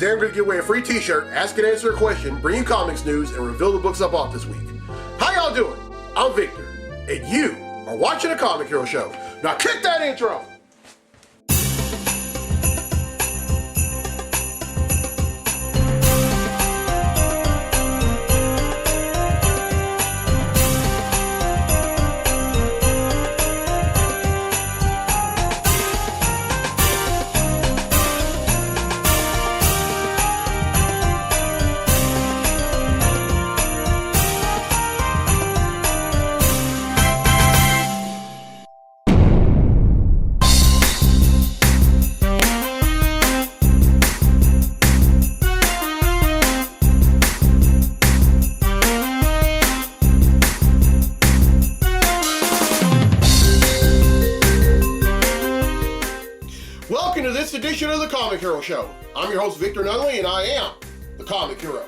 today I'm going to give away a free t-shirt, ask and answer a question, bring you comics news, and reveal the books I bought this week. How y'all doing? I'm Victor, and you are watching a Comic Hero Show. Now kick that intro! Welcome to this edition of the Comic Hero Show. I'm your host, Victor Nunley, and I am the Comic Hero.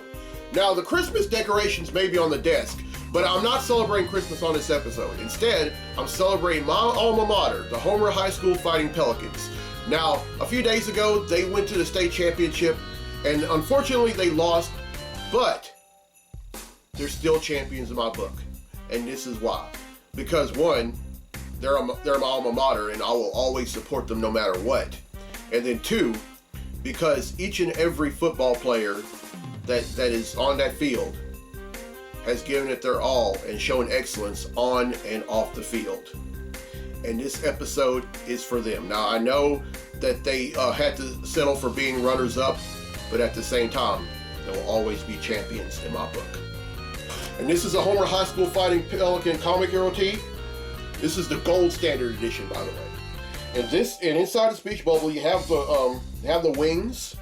Now, the Christmas decorations may be on the desk, but I'm not celebrating Christmas on this episode. Instead, I'm celebrating my alma mater, the Homer High School Fighting Pelicans. Now, a few days ago, they went to the state championship, and unfortunately, they lost, but they're still champions in my book. And this is why. Because one, they're my alma mater, and I will always support them no matter what. And then two, because each and every football player that is on that field has given it their all and shown excellence on and off the field. And this episode is for them. Now, I know that they had to settle for being runners-up, but at the same time, they will always be champions in my book. And this is a Homer High School Fighting Pelican Comic Hero tee. This is the gold standard edition, by the way. And inside the speech bubble, you have the wings.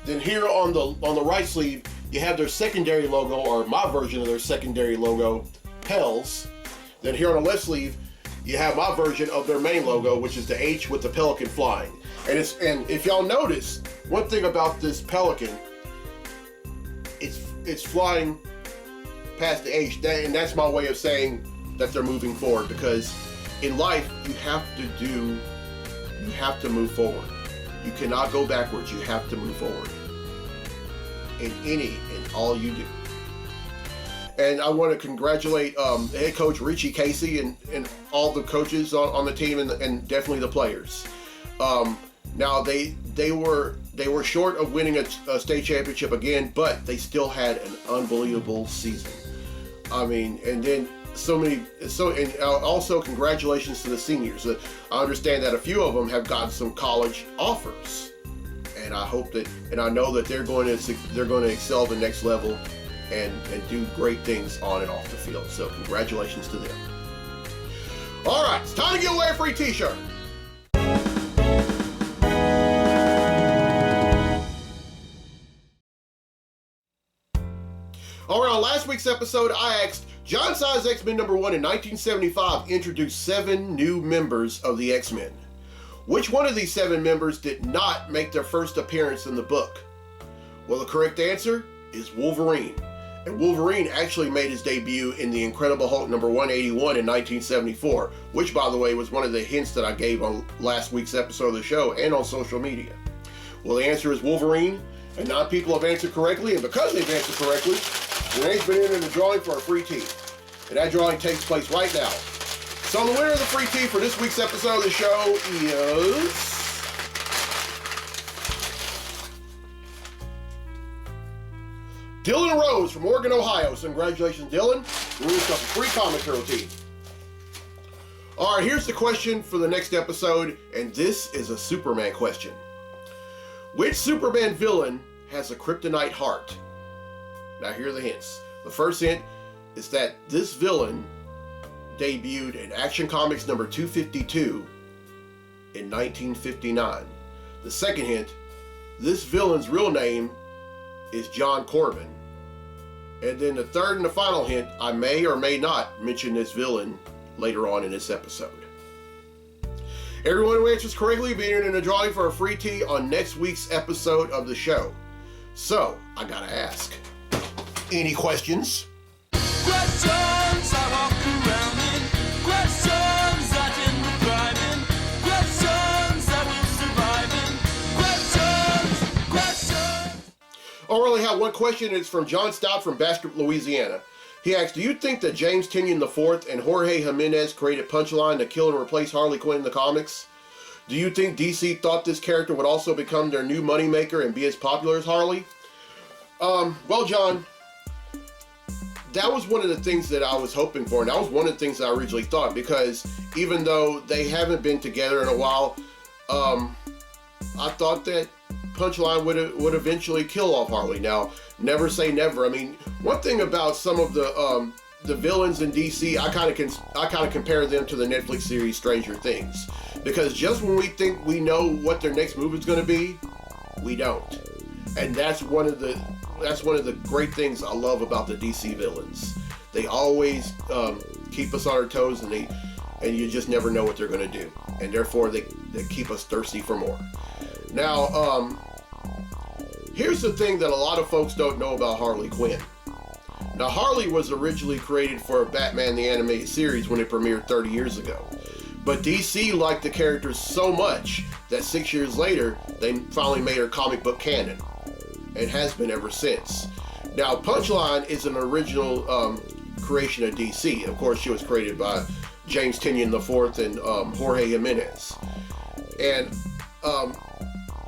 Then here on the right sleeve, you have their secondary logo, or my version of their secondary logo, Pels. Then here on the left sleeve, you have my version of their main logo, which is the H with the pelican flying. And if y'all notice, one thing about this pelican, it's flying past the H, and that's my way of saying that they're moving forward, because in life you have to move forward. You cannot go backwards. You have to move forward in all you do. And I want to congratulate head coach Richie Casey and all the coaches on the team and definitely the players. Now they were short of winning a state championship again, but they still had an unbelievable season. I mean, and then and also congratulations to the seniors. I understand that a few of them have gotten some college offers, and I hope that, and I know that they're going to excel the next level and do great things on and off the field. So congratulations to them. All right, it's time to give away a free t-shirt. All right, on last week's episode, I asked, John Size X-Men #1 in 1975 introduced 7 new members of the X-Men. Which one of these 7 members did not make their first appearance in the book? Well, the correct answer is Wolverine. And Wolverine actually made his debut in The Incredible Hulk #181 in 1974, which, by the way, was one of the hints that I gave on last week's episode of the show and on social media. Well, the answer is Wolverine, and 9 people have answered correctly, and because they've answered correctly, your name's been in the drawing for a free tee. And that drawing takes place right now. So the winner of the free tee for this week's episode of the show is Dylan Rose from Oregon, Ohio. So congratulations, Dylan. You win yourself a free Comic Hero tee. All right, here's the question for the next episode, and this is a Superman question. Which Superman villain has a Kryptonite heart? Now, here are the hints. The first hint is that this villain debuted in Action Comics number 252 in 1959. The second hint, this villain's real name is John Corbin. And then the third and the final hint, I may or may not mention this villain later on in this episode. Everyone who answers correctly will be entered in a drawing for a free tee on next week's episode of the show. So, I gotta ask, any questions? Questions I walk around in, questions I didn't thrive in, questions I will survive in, questions. only have one question. It's from John Stout from Bastrop, Louisiana. He asks, do you think that James Tynion IV and Jorge Jimenez created Punchline to kill and replace Harley Quinn in the comics? Do you think DC thought this character would also become their new moneymaker and be as popular as Harley? Well, John, that was one of the things that I was hoping for, and that was one of the things that I originally thought, because even though they haven't been together in a while, I thought that Punchline would eventually kill off Harley. Now, never say never. I mean, one thing about some of the villains in DC, I kind of compare them to the Netflix series Stranger Things, because just when we think we know what their next move is going to be, we don't. And that's one of the great things I love about the DC villains. They always keep us on our toes, and you just never know what they're going to do, and therefore they keep us thirsty for more. Now, here's the thing that a lot of folks don't know about Harley Quinn. Now, Harley was originally created for Batman the Animated Series when it premiered 30 years ago. But DC liked the character so much that 6 years later, they finally made her comic book canon, and has been ever since. Now, Punchline is an original creation of DC. Of course, she was created by James Tynion IV and Jorge Jimenez. And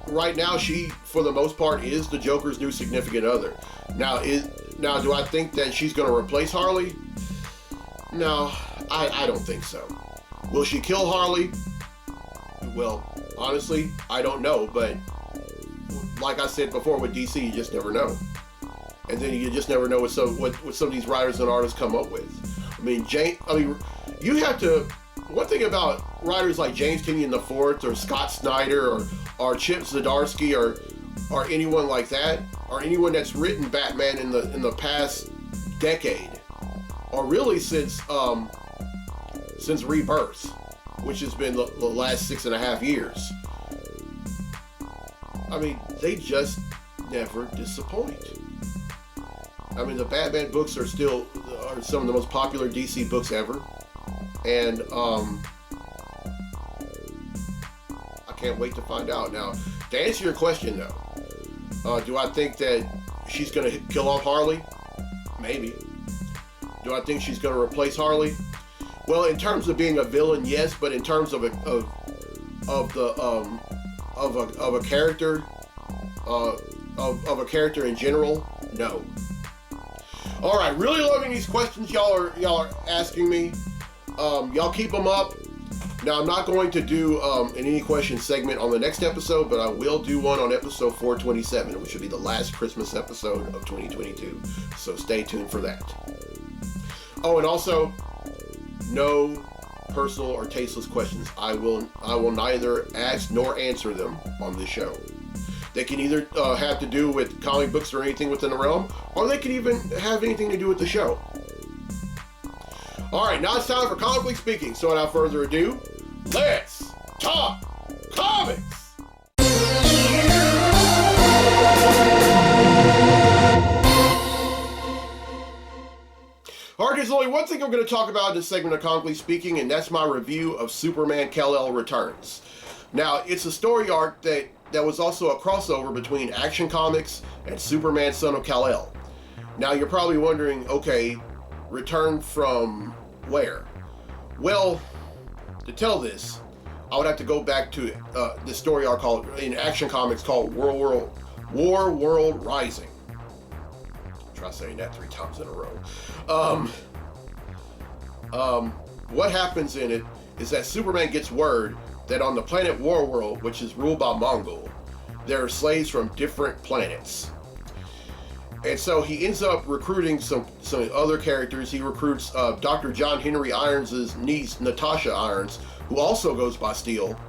right now, she, for the most part, is the Joker's new significant other. Now, do I think that she's going to replace Harley? No, I don't think so. Will she kill Harley? Well, honestly, I don't know, but like I said before, with DC, you just never know. And then you just never know what some of these writers and artists come up with. I mean, you have to. One thing about writers like James Tynion IV or Scott Snyder or Chip Zdarsky or anyone like that, or anyone that's written Batman in the past decade, or really since Rebirth, which has been the last 6.5 years. I mean, they just never disappoint. I mean, the Batman books are some of the most popular DC books ever, and I can't wait to find out. Now, to answer your question though, do I think that she's going to kill off Harley? Maybe. Do I think she's going to replace Harley? Well, in terms of being a villain, yes, but in terms of a character, of a character in general, no. All right, really loving these questions y'all are asking me. Y'all keep them up. Now, I'm not going to do an Any Questions segment on the next episode, but I will do one on episode 427, which will be the last Christmas episode of 2022. So stay tuned for that. Oh, and also, no personal or tasteless questions. I will neither ask nor answer them on this show. They can either have to do with comic books or anything within the realm, or they can even have anything to do with the show. All right, now it's time for Comically Speaking. So without further ado, let's talk comics! All right, there's only one thing I'm going to talk about in this segment of Comically Speaking, and that's my review of Superman Kal-El Returns. Now, it's a story arc that was also a crossover between Action Comics and Superman Son of Kal-El. Now, you're probably wondering, okay, return from where? Well, to tell this, I would have to go back to this story arc in Action Comics called War World Rising. Try saying that 3 times in a row. What happens in it is that Superman gets word that on the planet War World, which is ruled by Mongol, there are slaves from different planets. And so he ends up recruiting some other characters. He recruits Dr. John Henry Irons' niece, Natasha Irons, who also goes by Steel.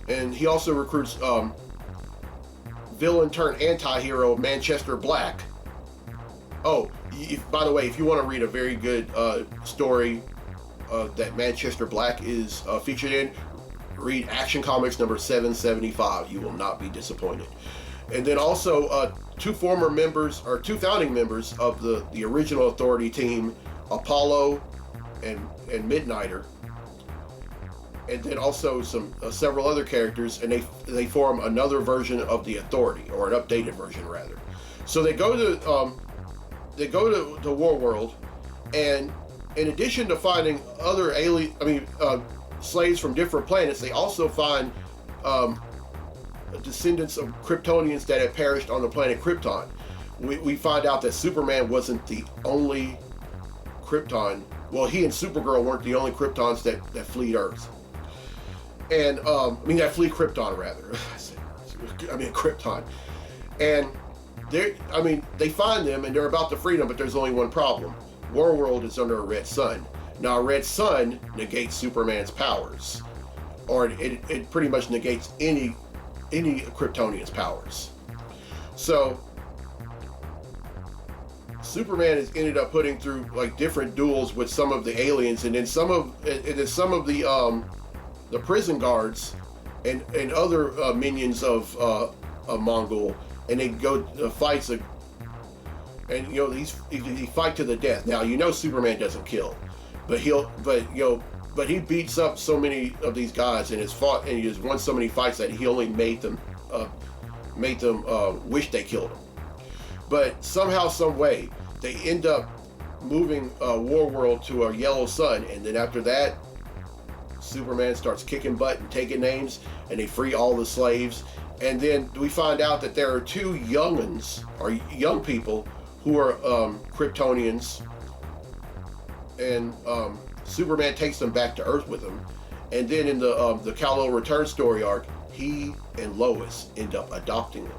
And he also recruits villain turned anti-hero Manchester Black. Oh, by the way, if you want to read a very good story that Manchester Black is featured in, read Action Comics number 775. You will not be disappointed. And then also two founding members of the original Authority team, Apollo and Midnighter. And then also several other characters, and they form another version of the Authority, or an updated version rather. So they go to the War World, and in addition to finding other slaves from different planets, they also find descendants of Kryptonians that had perished on the planet Krypton. We find out that Superman wasn't the only Krypton. Well, he and Supergirl weren't the only Kryptons that fleed Earth. And, that fleed Krypton, rather. Krypton. And they find them and they're about to free them, but there's only one problem. Warworld is under a red sun. Now, a red sun negates Superman's powers. Or it pretty much negates any Kryptonian's powers. So, Superman has ended up putting through like different duels with some of the aliens, and then some of the prison guards and other minions of Mongol, and they go fights, and he fight to the death. Now Superman doesn't kill, but he beats up so many of these guys and has fought, and he has won so many fights that he only made them wish they killed him. But somehow, some way, they end up moving Warworld to a yellow sun, and then after that, Superman starts kicking butt and taking names, and they free all the slaves. And then we find out that there are two young people who are Kryptonians, and Superman takes them back to Earth with him. And then in the Kal-El Return story arc, he and Lois end up adopting them.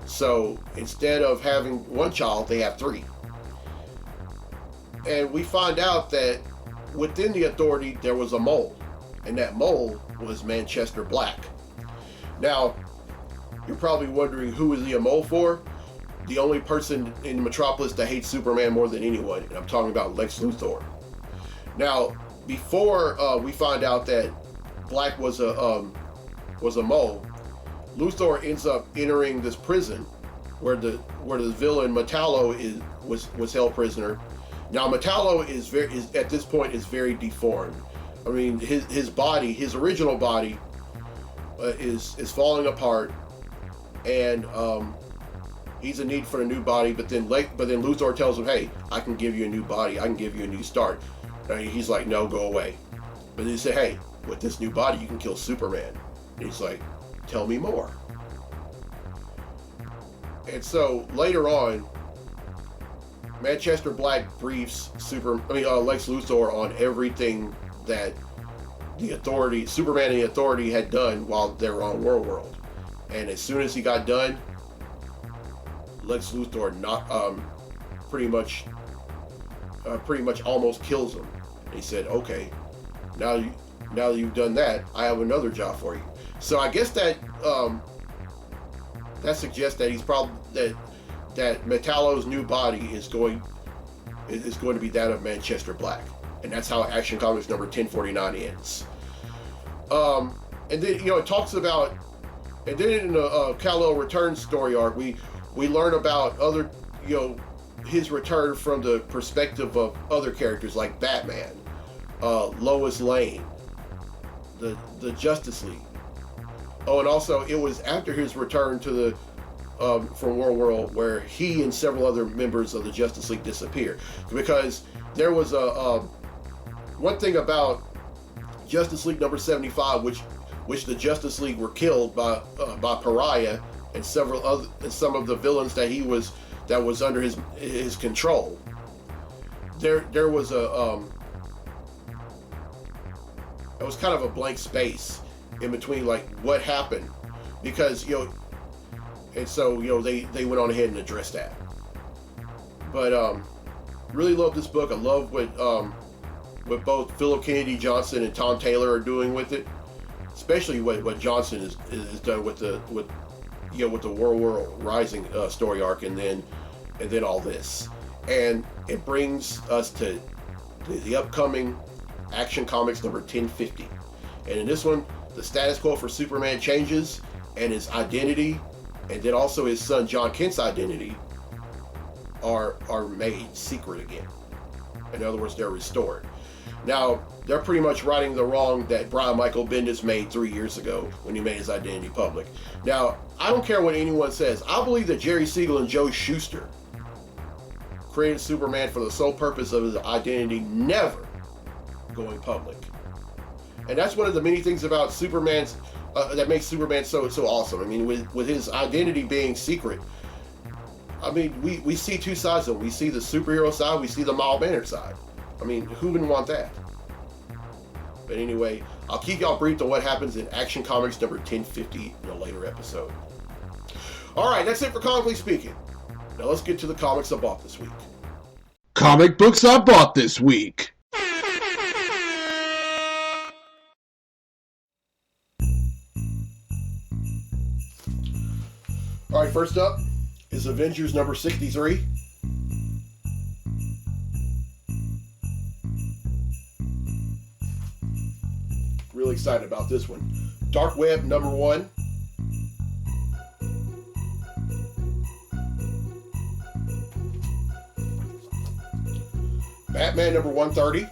So instead of having one child, they have three. And we find out that within the Authority, there was a mole. And that mole was Manchester Black. Now, you're probably wondering, who is he a mole for? The only person in Metropolis that hates Superman more than anyone. And I'm talking about Lex Luthor. Now, before we find out that Black was a mole, Luthor ends up entering this prison where the villain Metallo was held prisoner. Now Metallo is at this point very deformed. I mean, his body, his original body, is falling apart, and he's in need for a new body. But then Luthor tells him, "Hey, I can give you a new body. I can give you a new start." And he's like, "No, go away." But he said, "Hey, with this new body, you can kill Superman." And he's like, "Tell me more." And so later on, Manchester Black briefs Lex Luthor on everything that Superman and the Authority had done while they were on Warworld. And as soon as he got done, Lex Luthor pretty much almost kills him. And he said, "Okay, now that you've done that, I have another job for you." So I guess that suggests that he's probably that Metallo's new body is going to be that of Manchester Black, and that's how Action Comics number 1049 ends. And then it talks about, and then in the Kal-El Return story arc, we learn about other his return from the perspective of other characters like Batman, Lois Lane, the Justice League. Oh, and also it was after his return to the from Warworld where he and several other members of the Justice League disappeared, because there was one thing about Justice League number 75, which the Justice League were killed by Pariah and some of the villains that was under his control. There was it was kind of a blank space in between, like, what happened, because and so they went on ahead and addressed that. But really love this book. I love what both Philip Kennedy Johnson and Tom Taylor are doing with it, especially what Johnson has done with the World Rising story arc, and then all this, and it brings us to the upcoming Action Comics number 1050. And in this one, the status quo for Superman changes, and his identity, and then also his son John Kent's identity, are made secret again. In other words, they're restored. Now, they're pretty much righting the wrong that Brian Michael Bendis made 3 years ago when he made his identity public. Now, I don't care what anyone says. I believe that Jerry Siegel and Joe Shuster created Superman for the sole purpose of his identity never going public. And that's one of the many things about Superman's that makes Superman so awesome. I mean, with his identity being secret, I mean, we see two sides of him. We see the superhero side, we see the mild-mannered side. I mean, who wouldn't want that? But anyway, I'll keep y'all briefed on what happens in Action Comics number 1050 in a later episode. Alright, that's it for Comically Speaking. Now let's get to the comics I bought this week. Comic books I bought this week. Alright, first up is Avengers number 63. Really excited about this one. Dark Web number 1. Batman number 130.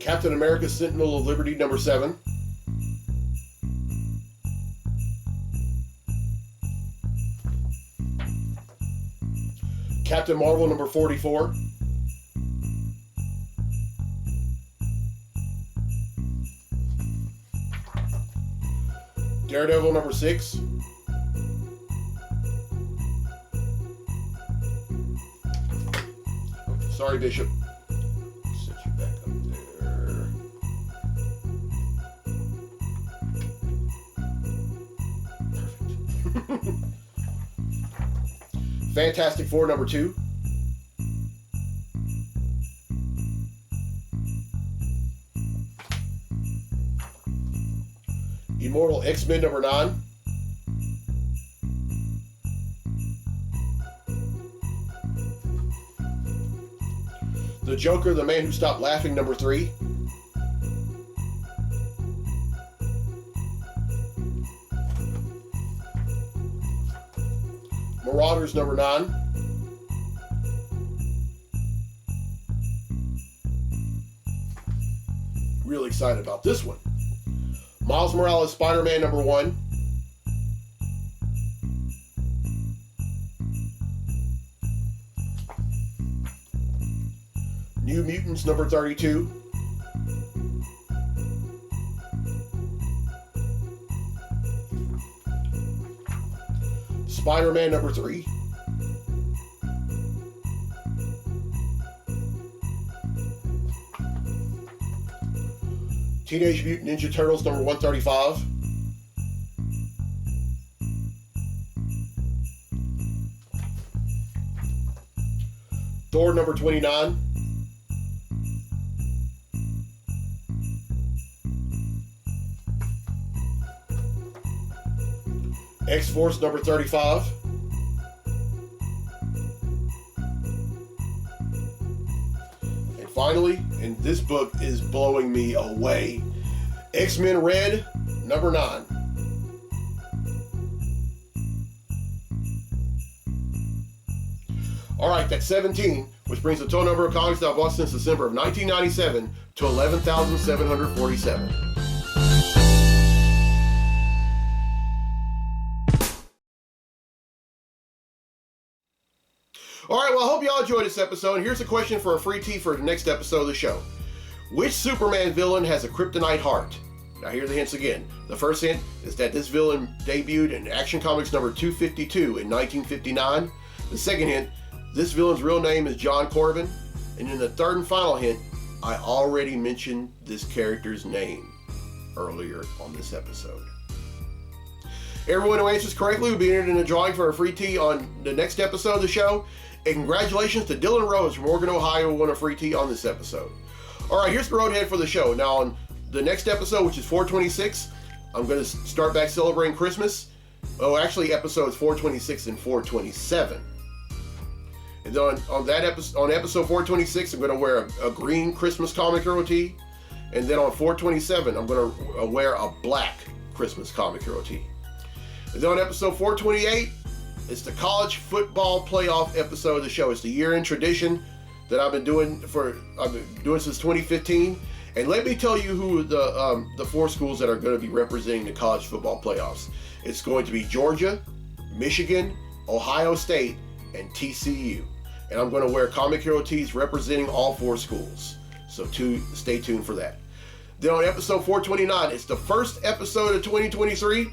Captain America Sentinel of Liberty number 7. Captain Marvel number 44. Daredevil number 6. Sorry, Bishop. Set you back up there. Perfect. Fantastic Four number 2. Immortal X-Men number 9. The Joker, the Man Who Stopped Laughing number 3. Marauders number 9. Really excited about this one. Miles Morales Spider-Man number 1. New Mutants number 32. Spider-Man number 3. Teenage Mutant Ninja Turtles number 135. Thor number 29. X-Force number 35. And finally, and this book is blowing me away, X-Men Red number 9. Alright, that's 17, which brings the total number of comics that I've bought since December of 1997 to 11,747. Alright, well, I hope y'all enjoyed this episode. And here's a question for a free tee for the next episode of the show. Which Superman villain has a Kryptonite heart? Now, here are the hints again. The first hint is that this villain debuted in Action Comics number 252 in 1959. The second hint, this villain's real name is John Corbin. And in the third and final hint, I already mentioned this character's name earlier on this episode. Everyone who answers correctly will be entered in a drawing for a free tee on the next episode of the show. And congratulations to Dylan Rose from Oregon, Ohio, who won a free tee on this episode. Alright, here's the roadhead for the show. Now, on the next episode, which is 426, I'm going to start back celebrating Christmas. Oh, actually, episodes 426 and 427. And then on episode 426, I'm going to wear a green Christmas comic hero tee. And then on 427, I'm going to wear a black Christmas comic hero tee. And then on episode 428, It's the college football playoff episode of the show. It's the year-end tradition that I've been doing since 2015. And let me tell you who the 4 schools that are going to be representing the college football playoffs. It's going to be Georgia, Michigan, Ohio State, and TCU. And I'm going to wear Comic Hero tees representing all 4 schools. So stay tuned for that. Then on episode 429, it's the first episode of 2023.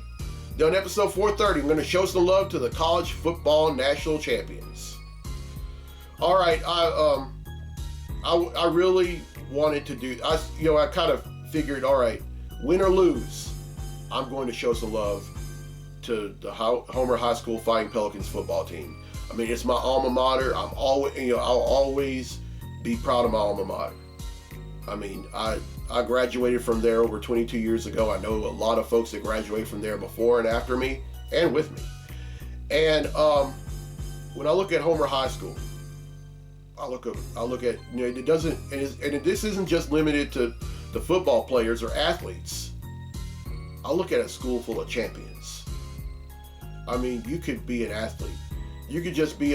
Then on episode 430, I'm going to show some love to the college football national champions. All right, I really wanted to do. I kind of figured, all right, win or lose, I'm going to show some love to the Homer High School Fighting Pelicans football team. I mean, it's my alma mater. I'll always be proud of my alma mater. I mean, I graduated from there over 22 years ago. I know a lot of folks that graduated from there before and after me, and with me. And when I look at Homer High School, I look at it doesn't, and this isn't just limited to the football players or athletes. I look at a school full of champions. I mean, you could be an athlete. You could just be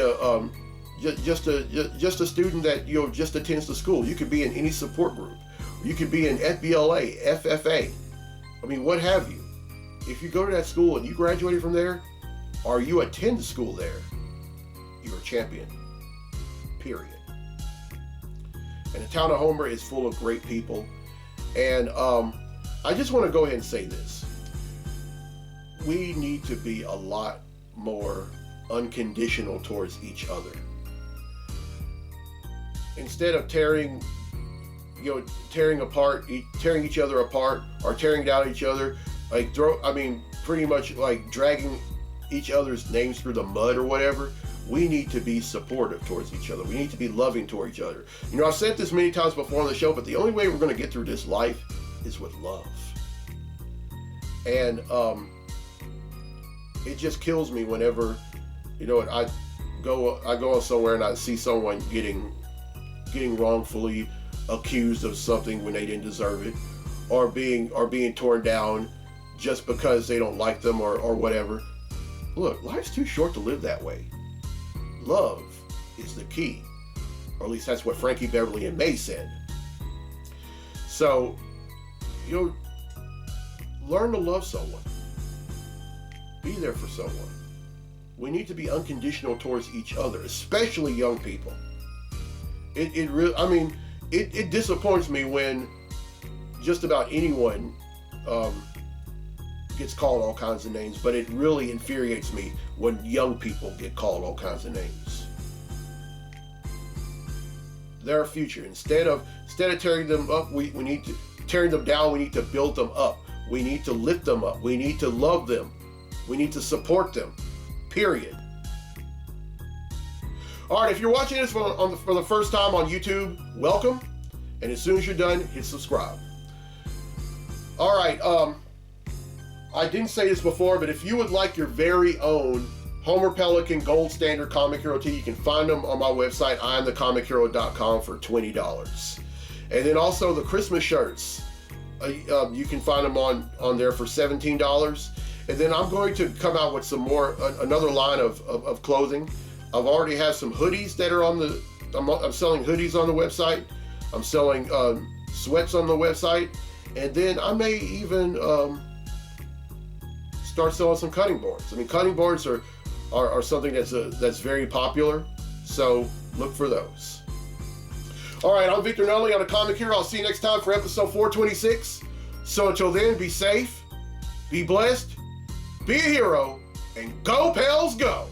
just a student that just attends the school. You could be in any support group. You could be in FBLA, FFA. I mean, what have you? If you go to that school and you graduated from there, or you attend the school there, you're a champion. Period. And the town of Homer is full of great people. And I just want to go ahead and say this. We need to be a lot more unconditional towards each other. Instead of tearing each other apart or tearing down each other, pretty much like dragging each other's names through the mud or whatever. We need to be supportive towards each other. We need to be loving toward each other. I've said this many times before on the show, but the only way we're going to get through this life is with love. And it just kills me whenever, I go somewhere and I see someone getting wrongfully accused of something when they didn't deserve it, or being torn down just because they don't like them or whatever. Look, life's too short to live that way. Love is the key, or at least that's what Frankie Beverly and May said. So, learn to love someone. Be there for someone. We need to be unconditional towards each other, especially young people. It disappoints me when just about anyone gets called all kinds of names, but it really infuriates me when young people get called all kinds of names. They're our future. Instead of tearing them up, we need to tearing them down. We need to build them up. We need to lift them up. We need to love them. We need to support them. Period. All right, if you're watching this for the first time on YouTube, welcome. And as soon as you're done, hit subscribe. All right, I didn't say this before, but if you would like your very own Homer Pelican Gold Standard Comic Hero tee, you can find them on my website, IamTheComicHero.com, for $20. And then also the Christmas shirts, you can find them on there for $17. And then I'm going to come out with some more, another line of clothing. I've already have some hoodies that are I'm selling hoodies on the website. I'm selling sweats on the website. And then I may even start selling some cutting boards. I mean, cutting boards are something that's very popular. So look for those. All right, I'm Victor Nunley on The Comic Hero. I'll see you next time for episode 426. So until then, be safe, be blessed, be a hero, and go Pels go!